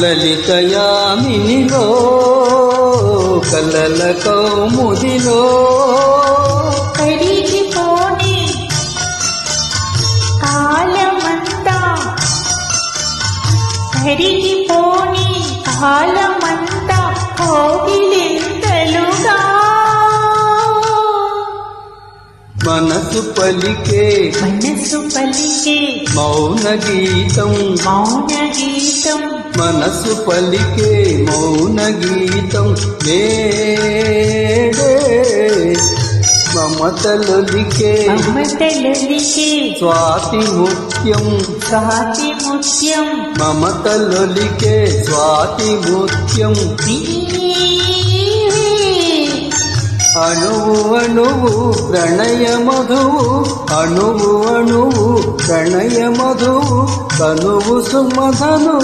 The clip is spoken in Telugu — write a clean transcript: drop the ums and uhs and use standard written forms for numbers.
లలితయామినిలో కలల కౌముదిలో కరిగిపోని కాలమంతా కరిగిపోని కాలమంతా కోగిలింతలుగా మనసు పలికే మౌన గీతం మనసు పలికే మౌన గీతం నేడే మమతలొలికే స్వాతి ముత్యం మమతలొలికే స్వాతి ముత్యం అణువు అణువు ప్రణయ మధువు అణువు అణువు ప్రణయ మధువు కనువు సుమధను